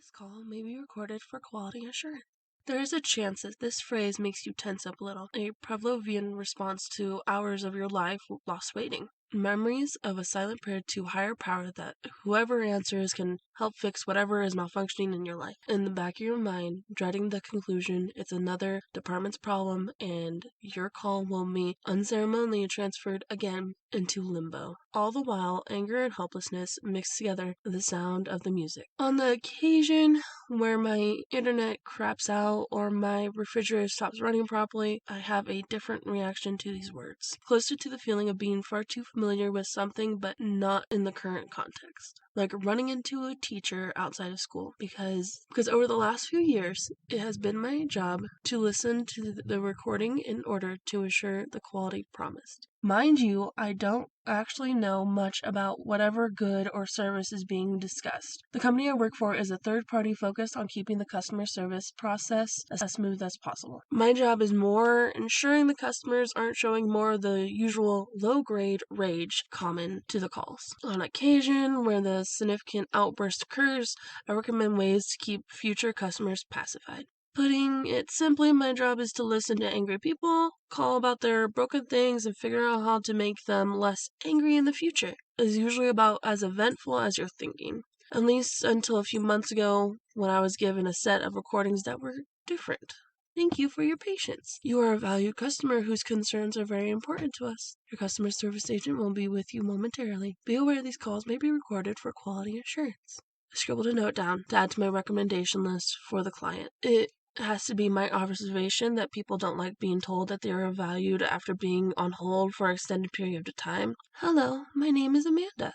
This call may be recorded for quality assurance. There is a chance that this phrase makes you tense up a little, a Pavlovian response to hours of your life lost waiting. Memories of a silent prayer to higher power that whoever answers can help fix whatever is malfunctioning in your life. In the back of your mind, dreading the conclusion it's another department's problem and your call will be unceremoniously transferred again into limbo. All the while, anger and helplessness mix together with the sound of the music. On the occasion where my internet craps out or my refrigerator stops running properly, I have a different reaction to these words, closer to the feeling of being far too familiar with something but not in the current context. Like running into a teacher outside of school, because over the last few years, it has been my job to listen to the recording in order to assure the quality promised. Mind you, I don't actually know much about whatever good or service is being discussed. The company I work for is a third party focused on keeping the customer service process as smooth as possible. My job is more ensuring the customers aren't showing more of the usual low-grade rage common to the calls. On occasion, where the significant outburst occurs, I recommend ways to keep future customers pacified. Putting it simply, my job is to listen to angry people, call about their broken things, and figure out how to make them less angry in the future. It's usually about as eventful as you're thinking. At least until a few months ago, when I was given a set of recordings that were different. Thank you for your patience. You are a valued customer whose concerns are very important to us. Your customer service agent will be with you momentarily. Be aware these calls may be recorded for quality assurance. I scribbled a note down to add to my recommendation list for the client. It has to be my observation that people don't like being told that they are valued after being on hold for an extended period of time. Hello, my name is Amanda.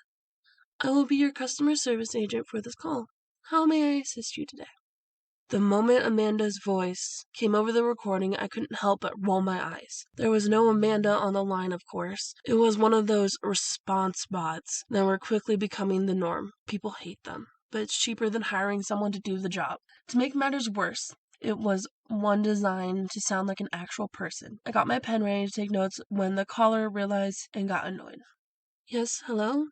I will be your customer service agent for this call. How may I assist you today? The moment Amanda's voice came over the recording, I couldn't help but roll my eyes. There was no Amanda on the line, of course. It was one of those response bots that were quickly becoming the norm. People hate them, but it's cheaper than hiring someone to do the job. To make matters worse, it was one designed to sound like an actual person. I got my pen ready to take notes when the caller realized and got annoyed. Yes, hello?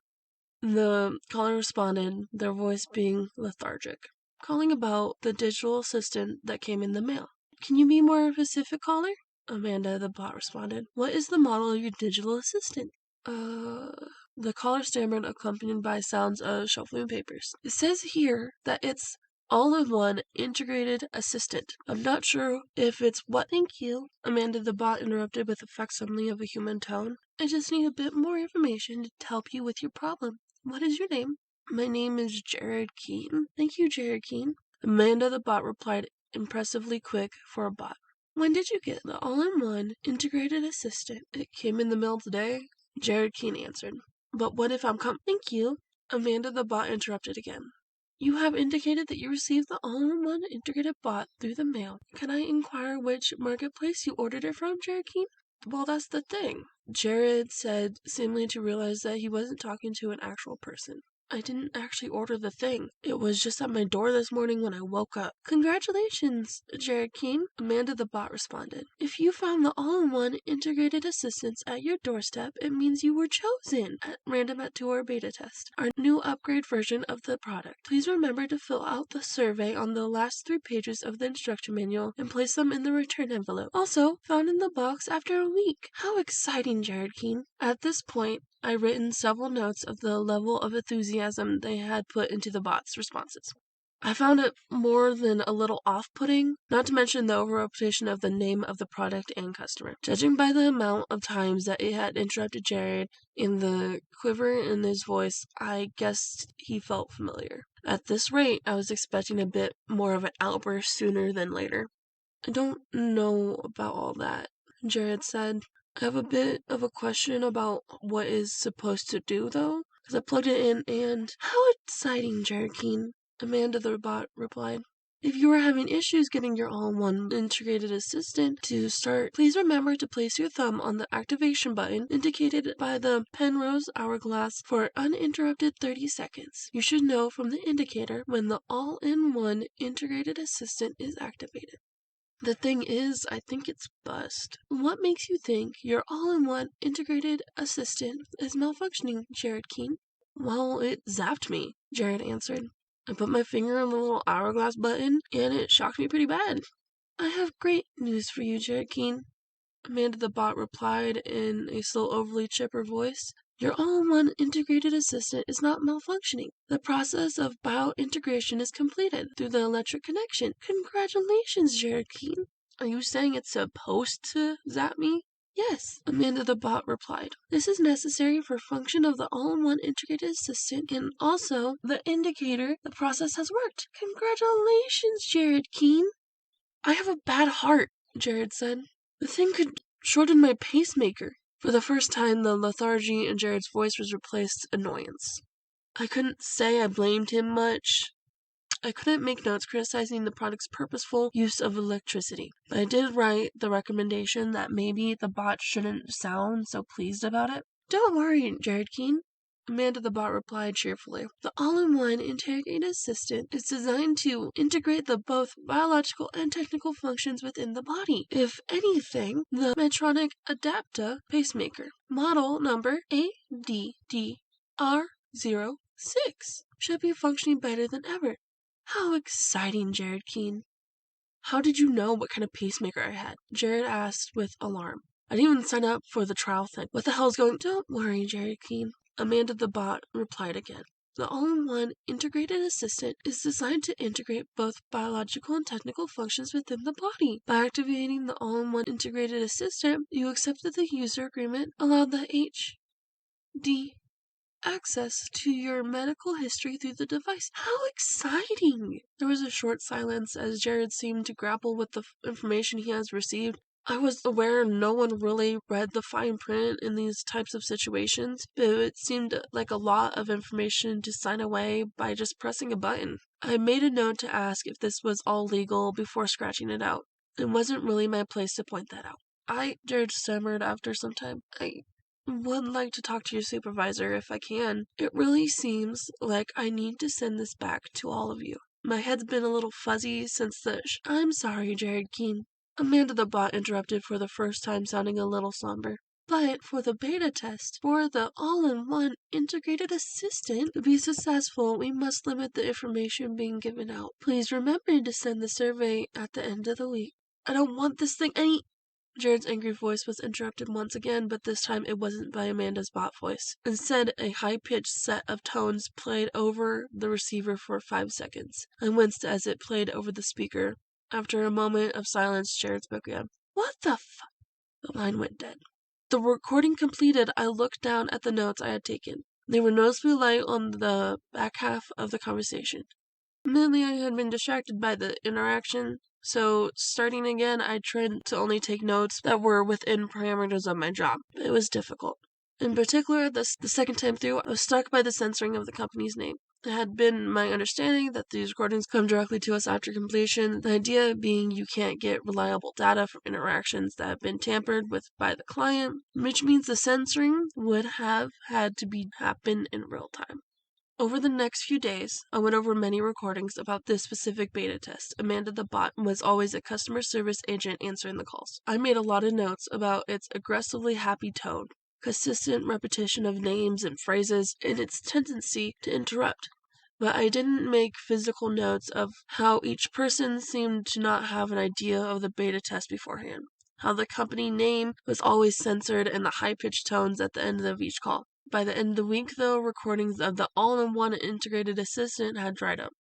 The caller responded, their voice being lethargic. Calling about the digital assistant that came in the mail. Can you be more specific, caller? Amanda, the bot, responded. What is the model of your digital assistant? The caller stammered, accompanied by sounds of shuffling papers. It says here that it's all-in-one integrated assistant. I'm not sure if it's what. Thank you, Amanda the bot interrupted with a facsimile of a human tone. I just need a bit more information to help you with your problem. What is your name? My name is Jared Keene. Thank you, Jared Keene. Amanda the bot replied, impressively quick for a bot. When did you get the all-in-one integrated assistant? It came in the mail today, Jared Keene answered. But what if I'm Thank you. Amanda the bot interrupted again. You have indicated that you received the all-in-one integrated bot through the mail. Can I inquire which marketplace you ordered it from, Jared Keene? Well, that's the thing, Jared said, seemingly to realize that he wasn't talking to an actual person. I didn't actually order the thing. It was just at my door this morning when I woke up. Congratulations, Jared Keene, Amanda the bot responded. If you found the all-in-one integrated assistance at your doorstep, it means you were chosen at Random at 2 or beta test, our new upgrade version of the product. Please remember to fill out the survey on the last 3 pages of the instruction manual and place them in the return envelope. Also, found in the box after a week. How exciting, Jared Keene. At this point, I'd written several notes of the level of enthusiasm they had put into the bot's responses. I found it more than a little off-putting, not to mention the over-repetition of the name of the product and customer. Judging by the amount of times that it had interrupted Jared and the quiver in his voice, I guessed he felt familiar. At this rate, I was expecting a bit more of an outburst sooner than later. I don't know about all that, Jared said. I have a bit of a question about what it's supposed to do, though, because I plugged it in and... How exciting, Jared Keene, Amanda the bot replied. If you are having issues getting your all-in-one integrated assistant to start, please remember to place your thumb on the activation button indicated by the Penrose hourglass for uninterrupted 30 seconds. You should know from the indicator when the all-in-one integrated assistant is activated. The thing is, I think it's bust. What makes you think your all-in-one integrated assistant is malfunctioning, Jared Keene? Well, it zapped me, Jared answered. I put my finger on the little hourglass button, and it shocked me pretty bad. I have great news for you, Jared Keene, Amanda the bot replied in a slow, overly chipper voice. Your all-in-one integrated assistant is not malfunctioning. The process of bio-integration is completed through the electric connection. Congratulations, Jared Keene. Are you saying it's supposed to zap me? Yes, Amanda the bot replied. This is necessary for function of the all-in-one integrated assistant and also the indicator the process has worked. Congratulations, Jared Keene. I have a bad heart, Jared said. The thing could shorten my pacemaker. For the first time, the lethargy in Jared's voice was replaced annoyance. I couldn't say I blamed him much. I couldn't make notes criticizing the product's purposeful use of electricity. But I did write the recommendation that maybe the bot shouldn't sound so pleased about it. Don't worry, Jared Keene, Amanda the bot replied cheerfully. The all-in-one integrated assistant is designed to integrate the both biological and technical functions within the body. If anything, the Medtronic Adapta pacemaker, model number ADDR06, should be functioning better than ever. How exciting, Jared Keene. How did you know what kind of pacemaker I had? Jared asked with alarm. I didn't even sign up for the trial thing. What the hell's going? Don't worry, Jared Keene, Amanda the bot replied again. The all-in-one integrated assistant is designed to integrate both biological and technical functions within the body. By activating the all-in-one integrated assistant, you accept that the user agreement allowed the HD access to your medical history through the device. How exciting! There was a short silence as Jared seemed to grapple with the information he has received. I was aware no one really read the fine print in these types of situations, but it seemed like a lot of information to sign away by just pressing a button. I made a note to ask if this was all legal before scratching it out. It wasn't really my place to point that out. Jared stammered after some time. I would like to talk to your supervisor if I can. It really seems like I need to send this back to all of you. My head's been a little fuzzy since I'm sorry, Jared Keene. Amanda the bot interrupted for the first time, sounding a little somber. But for the beta test, for the all-in-one integrated assistant to be successful, we must limit the information being given out. Please remember to send the survey at the end of the week. I don't want this thing any... Jared's angry voice was interrupted once again, but this time it wasn't by Amanda's bot voice. Instead, a high-pitched set of tones played over the receiver for 5 seconds. I winced as it played over the speaker. After a moment of silence, Jared spoke again. What the f... The line went dead. The recording completed, I looked down at the notes I had taken. They were noticeably light on the back half of the conversation. Mainly I had been distracted by the interaction, so starting again, I tried to only take notes that were within parameters of my job. It was difficult. In particular, the second time through, I was stuck by the censoring of the company's name. It had been my understanding that these recordings come directly to us after completion, the idea being you can't get reliable data from interactions that have been tampered with by the client, which means the censoring would have had to happen in real time. Over the next few days, I went over many recordings about this specific beta test. Amanda the bot was always a customer service agent answering the calls. I made a lot of notes about its aggressively happy tone, consistent repetition of names and phrases, and its tendency to interrupt. But I didn't make physical notes of how each person seemed to not have an idea of the beta test beforehand, how the company name was always censored, and the high-pitched tones at the end of each call. By the end of the week, though, recordings of the all-in-one integrated assistant had dried up.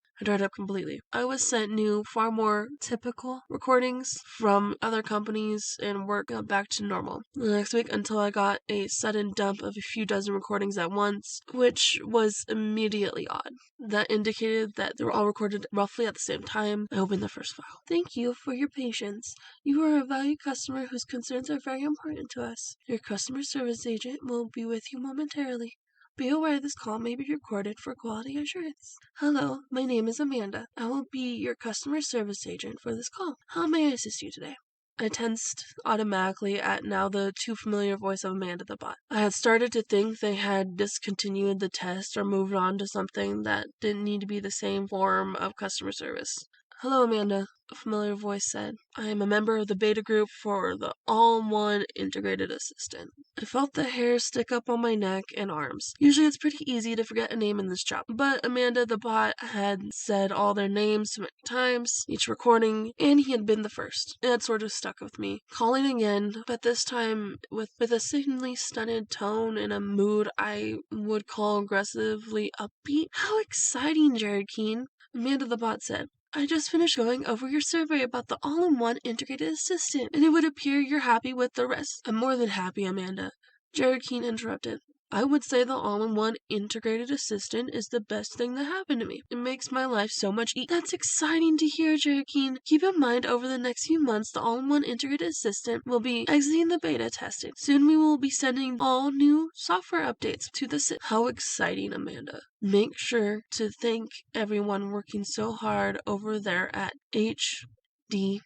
Completely. I was sent new, far more typical recordings from other companies and work got back to normal the next week until I got a sudden dump of a few dozen recordings at once, which was immediately odd. That indicated that they were all recorded roughly at the same time. I opened the first file. Thank you for your patience. You are a valued customer whose concerns are very important to us. Your customer service agent will be with you momentarily. Be aware this call may be recorded for quality assurance. Hello, my name is Amanda. I will be your customer service agent for this call. How may I assist you today? I tensed automatically at now the too familiar voice of Amanda the bot. I had started to think they had discontinued the test or moved on to something that didn't need to be the same form of customer service. Hello, Amanda, a familiar voice said. I am a member of the beta group for the All-in-One Integrated Assistant. I felt the hair stick up on my neck and arms. Usually it's pretty easy to forget a name in this job, but Amanda the bot had said all their names so many times, each recording, and he had been the first. It had sort of stuck with me. Calling again, but this time with a seemingly stunted tone and a mood I would call aggressively upbeat. How exciting, Jared Keene, Amanda the bot said. I just finished going over your survey about the all-in-one integrated assistant, and it would appear you're happy with the rest. I'm more than happy, Amanda. Jared Keene interrupted. I would say the all-in-one integrated assistant is the best thing that happened to me. It makes my life so much easier. That's exciting to hear, Jared Keene. Keep in mind, over the next few months, the all-in-one integrated assistant will be exiting the beta testing. Soon we will be sending all new software updates to the system. How exciting, Amanda. Make sure to thank everyone working so hard over there at HD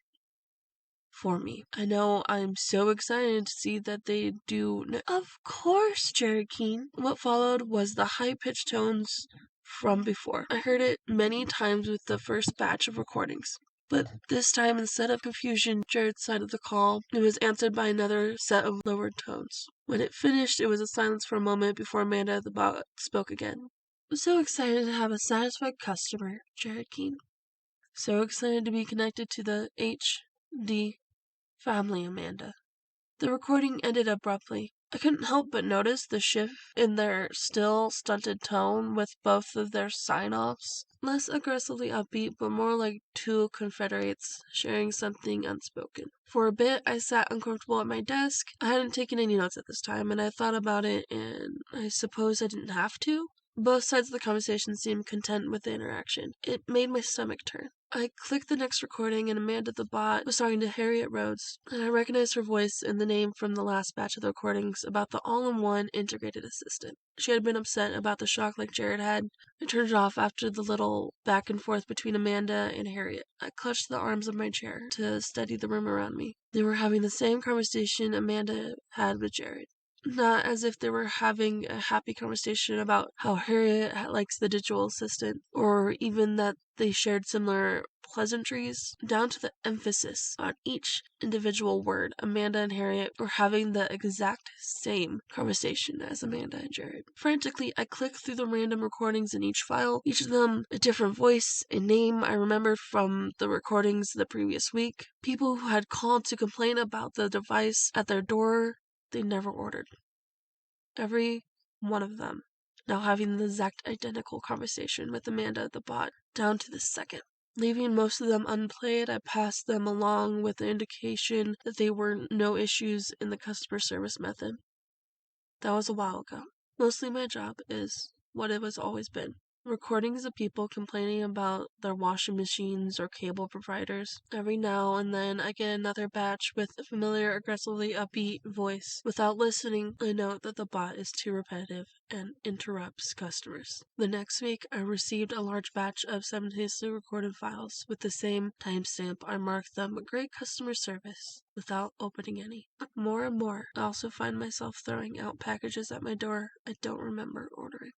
for me. I know I'm so excited to see that they do. Of course, Jared Keene. What followed was the high-pitched tones from before. I heard it many times with the first batch of recordings. But this time, instead of confusion, Jared's side of the call, it was answered by another set of lowered tones. When it finished, it was a silence for a moment before Amanda the bot spoke again. I'm so excited to have a satisfied customer, Jared Keene. So excited to be connected to the HD family, Amanda. The recording ended abruptly. I couldn't help but notice the shift in their still, stunted tone with both of their sign-offs. Less aggressively upbeat, but more like two confederates sharing something unspoken. For a bit, I sat uncomfortable at my desk. I hadn't taken any notes at this time, and I thought about it, and I suppose I didn't have to. Both sides of the conversation seemed content with the interaction. It made my stomach turn. I clicked the next recording, and Amanda the bot was talking to Harriet Rhodes, and I recognized her voice and the name from the last batch of the recordings about the all-in-one integrated assistant. She had been upset about the shock like Jared had. I turned it off after the little back and forth between Amanda and Harriet. I clutched the arms of my chair to steady the room around me. They were having the same conversation Amanda had with Jared. Not as if they were having a happy conversation about how Harriet likes the digital assistant, or even that they shared similar pleasantries, down to the emphasis on each individual word. Amanda and Harriet were having the exact same conversation as Amanda and Jared. Frantically, I clicked through the random recordings in each file, each of them a different voice, a name I remembered from the recordings the previous week, people who had called to complain about the device at their door they never ordered. Every one of them now having the exact identical conversation with Amanda the bot, down to the second. Leaving most of them unplayed, I passed them along with the indication that there were no issues in the customer service method. That was a while ago. Mostly my job is what it has always been. Recordings of people complaining about their washing machines or cable providers. Every now and then I get another batch with a familiar, aggressively upbeat voice. Without listening, I note that the bot is too repetitive and interrupts customers. The next week, I received a large batch of simultaneously recorded files. With the same timestamp, I marked them great customer service without opening any. More and more, I also find myself throwing out packages at my door I don't remember ordering.